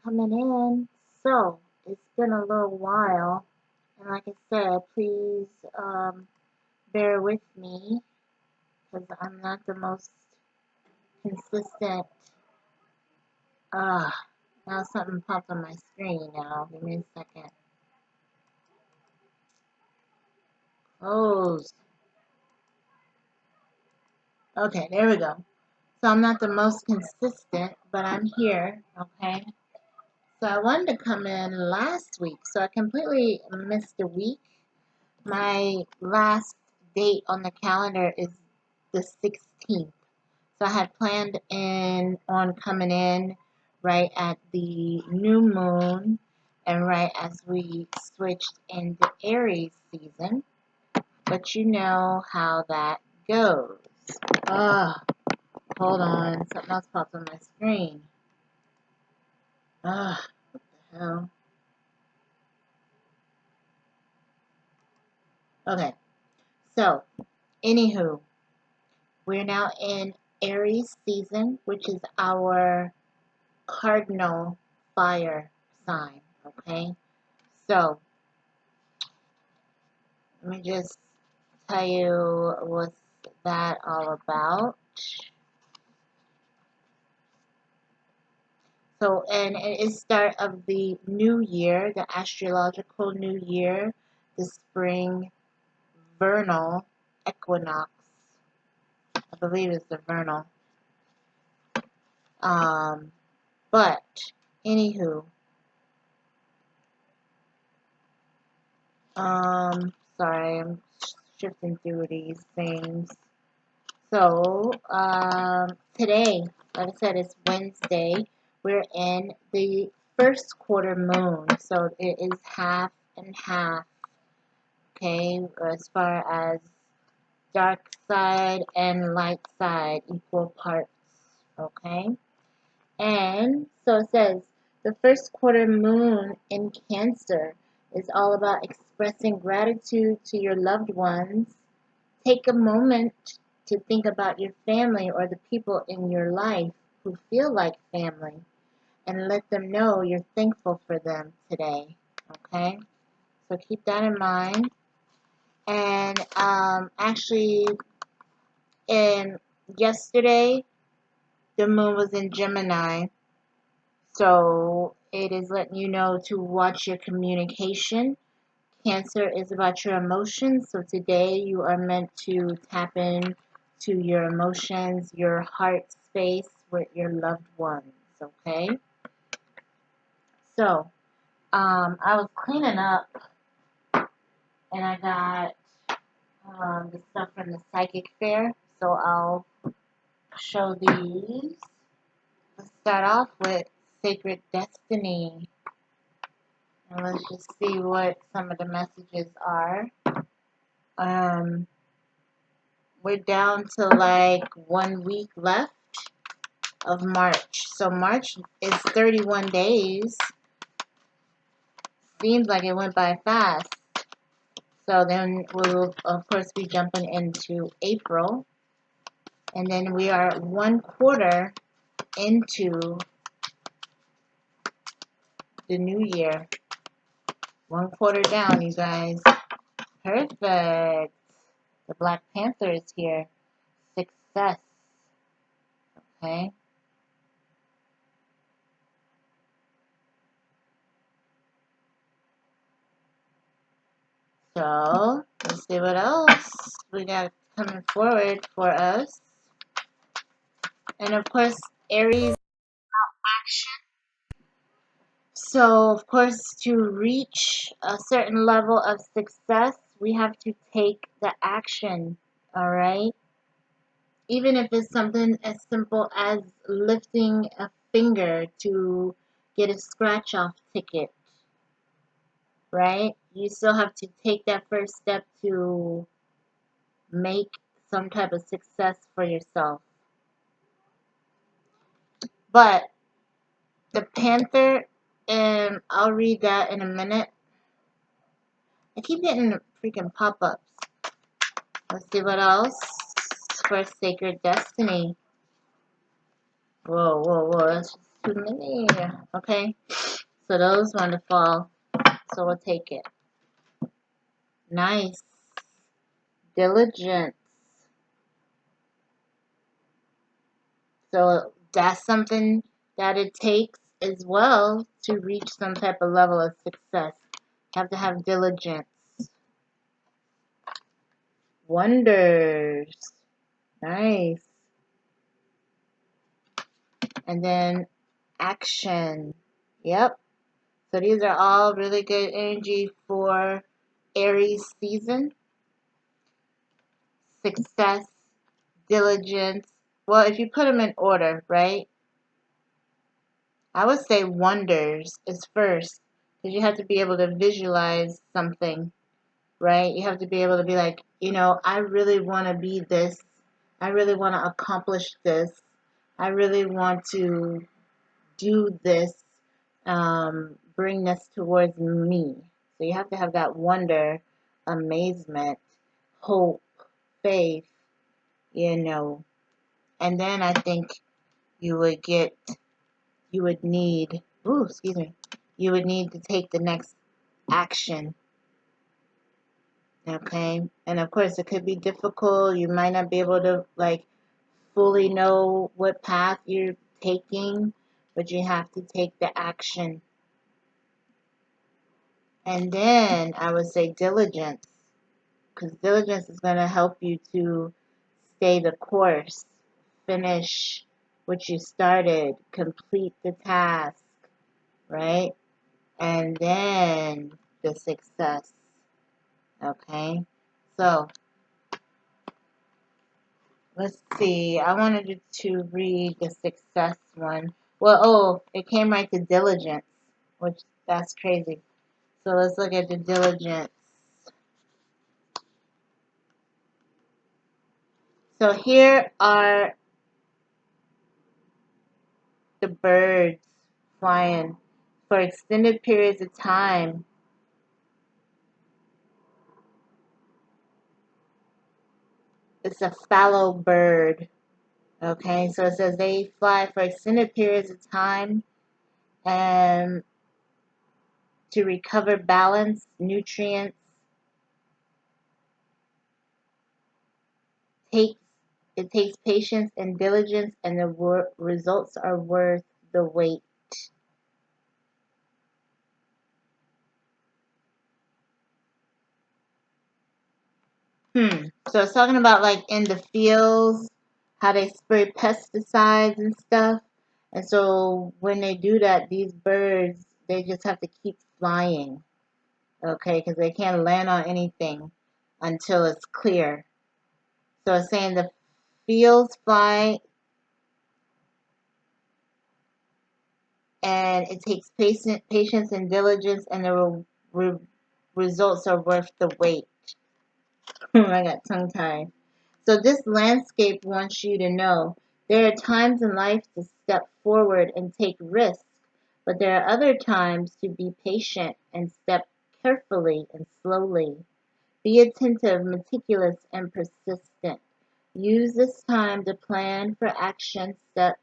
coming in. So, it's been a little while, and like I said, please bear with me because I'm not the most consistent. Ah, now something popped on my screen now. Give me a second. Close. Okay, there we go. So I'm not the most consistent, but I'm here, okay? So I wanted to come in last week, so I completely missed a week. My last date on the calendar is the 16th. So I had planned on coming in right at the new moon and right as we switched into Aries season. But you know how that goes. Ah, hold on. Something else popped on my screen. Ah, what the hell? Okay. So, anywho, we're now in Aries season, which is our cardinal fire sign, okay? So, let me just tell you what's that all about. So, and it is start of the new year, the astrological new year, the spring vernal equinox. I believe it's the vernal. But, anywho, sorry, I'm shifting through these things. So, today, like I said, it's Wednesday. We're in the first quarter moon, so it is half and half, okay, as far as dark side and light side, equal parts, okay? And so it says, the first quarter moon in Cancer is all about expressing gratitude to your loved ones. Take a moment to think about your family or the people in your life who feel like family and let them know you're thankful for them today. Okay? So keep that in mind. And actually, yesterday, the moon was in Gemini. So it is letting you know to watch your communication. Cancer is about your emotions. So today you are meant to tap in to your emotions, your heart space with your loved ones. Okay? So, I was cleaning up and I got the stuff from the psychic fair. So I'll show these. Let's start off with Sacred Destiny. And let's just see what some of the messages are. We're down to like 1 week left of March. So March is 31 days. Seems like it went by fast. So then we'll, of course, be jumping into April. And then we are 1/4 into the new year. 1/4 down, you guys. Perfect. The Black Panther is here. Success. Okay. So, let's see what else we got coming forward for us. And of course, Aries action. So, of course, to reach a certain level of success, we have to take the action, all right? Even if it's something as simple as lifting a finger to get a scratch off ticket, right? You still have to take that first step to make some type of success for yourself. But the Panther, and I'll read that in a minute. I keep getting freaking pop-ups. Let's see what else for Sacred Destiny. Whoa, whoa, whoa. Let's just too many. Okay, so those want to fall. So we'll take it. Nice. Diligence. So that's something that it takes as well to reach some type of level of success. You have to have diligence. Wonders. Nice. And then action. Yep. So these are all really good energy for Aries season. Success, diligence. Well, if you put them in order, right? I would say wonders is first, because you have to be able to visualize something, right? You have to be able to be like, I really want to be this. I really want to accomplish this. I really want to do this, bring this towards me. So you have to have that wonder, amazement, hope, faith, and then I think you would need, you would need to take the next action. Okay. And of course, it could be difficult. You might not be able to, fully know what path you're taking, but you have to take the action. And then I would say diligence, because diligence is going to help you to stay the course, finish what you started, complete the task, right? And then the success. Okay? So, let's see. I wanted to read the success one. Well, it came right to diligence, which that's crazy. So let's look at the diligence. So here are the birds flying for extended periods of time. It's a fallow bird. Okay, so it says they fly for extended periods of time and to recover balance, nutrients. Takes It takes patience and diligence, and the results are worth the wait. So it's talking about like in the fields, how they spray pesticides and stuff. And so when they do that, these birds, they just have to keep flying, okay, because they can't land on anything until it's clear. So it's saying the fields fly, and it takes patience and diligence, and the results are worth the wait. I got tongue tied. So this landscape wants you to know there are times in life to step forward and take risks, but there are other times to be patient and step carefully and slowly. Be attentive, meticulous, and persistent. Use this time to plan for action steps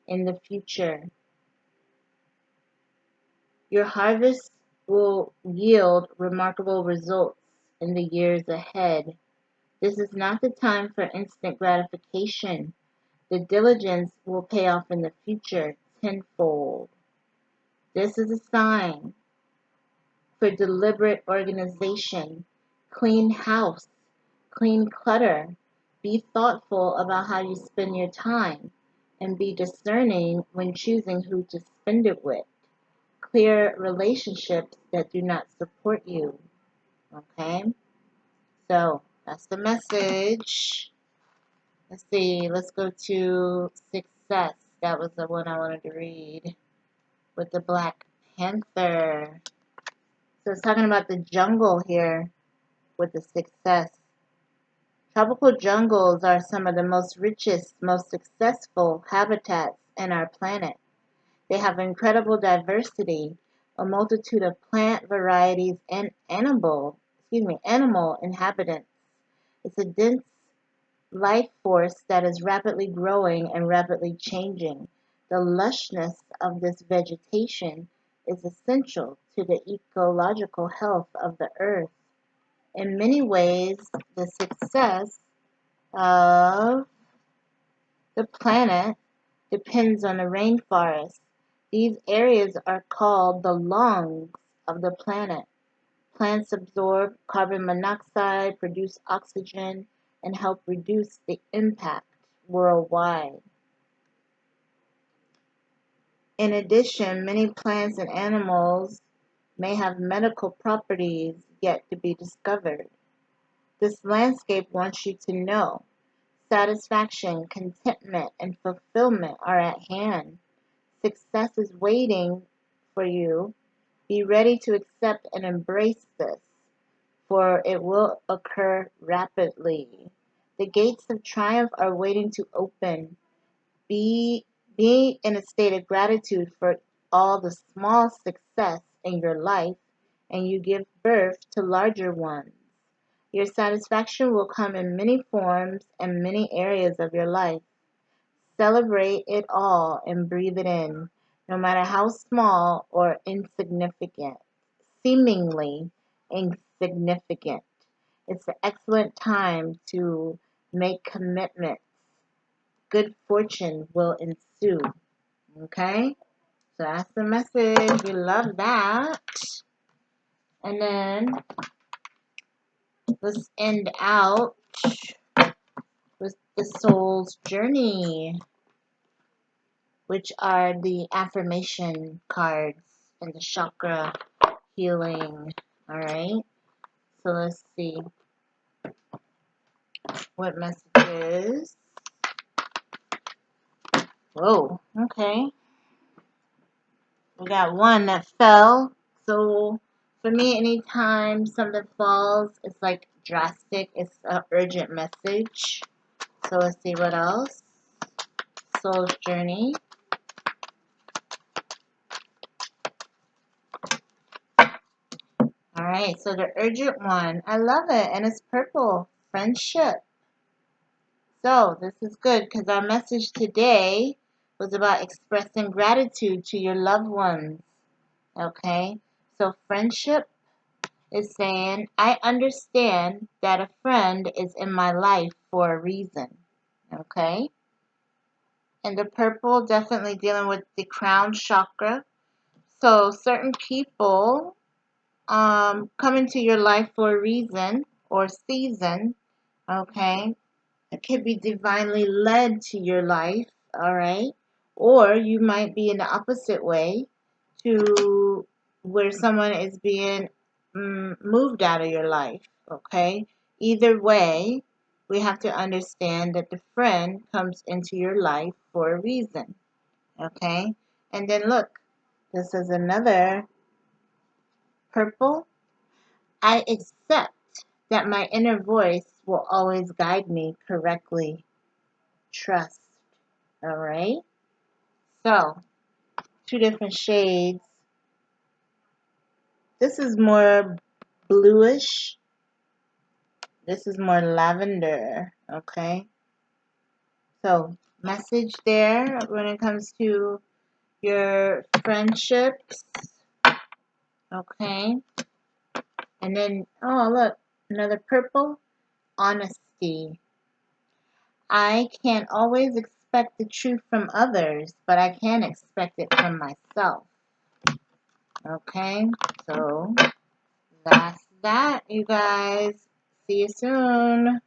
in the future. Your harvest will yield remarkable results in the years ahead. This is not the time for instant gratification. The diligence will pay off in the future tenfold. This is a sign for deliberate organization. Clean house, clean clutter. Be thoughtful about how you spend your time and be discerning when choosing who to spend it with. Clear relationships that do not support you. Okay? So, that's the message. Let's see. Let's go to success. That was the one I wanted to read with the Black Panther. So it's talking about the jungle here with the success. Tropical jungles are some of the most richest, most successful habitats in our planet. They have incredible diversity, a multitude of plant varieties and animal inhabitants. It's a dense life force that is rapidly growing and rapidly changing. The lushness of this vegetation is essential to the ecological health of the earth. In many ways, the success of the planet depends on the rainforest. These areas are called the lungs of the planet. Plants absorb carbon monoxide, produce oxygen, and help reduce the impact worldwide. In addition, many plants and animals may have medical properties yet to be discovered. This landscape wants you to know satisfaction, contentment, and fulfillment are at hand. Success is waiting for you. Be ready to accept and embrace this, for it will occur rapidly. The gates of triumph are waiting to open. Be in a state of gratitude for all the small success in your life, and you give birth to larger ones. Your satisfaction will come in many forms and many areas of your life. Celebrate it all and breathe it in, no matter how small or insignificant, seemingly insignificant. It's an excellent time to make commitments. Good fortune will ensue. Okay? So that's the message. We love that. And then let's end out with the soul's journey, which are the affirmation cards and the chakra healing. All right. So let's see what messages. Whoa. Okay. We got one that fell. So for me, anytime something falls, it's like drastic. It's an urgent message. So let's see what else. Soul's journey. All right, so the urgent one. I love it, and it's purple. Friendship. So this is good because our message today was about expressing gratitude to your loved ones. Okay, so friendship is saying, I understand that a friend is in my life for a reason. Okay, and the purple definitely dealing with the crown chakra. So certain people come into your life for a reason or season. Okay, it could be divinely led to your life, all right? Or you might be in the opposite way to where someone is being moved out of your life, okay? Either way, we have to understand that the friend comes into your life for a reason, okay? And then look, this is another purple. I accept that my inner voice will always guide me correctly. Trust. All right. So, two different shades. This is more bluish. This is more lavender. Okay. So, message there when it comes to your friendships. Okay. And then, oh, look, another purple. Honesty. I can't always expect the truth from others, but I can expect it from myself. Okay, so that's that, you guys. See you soon.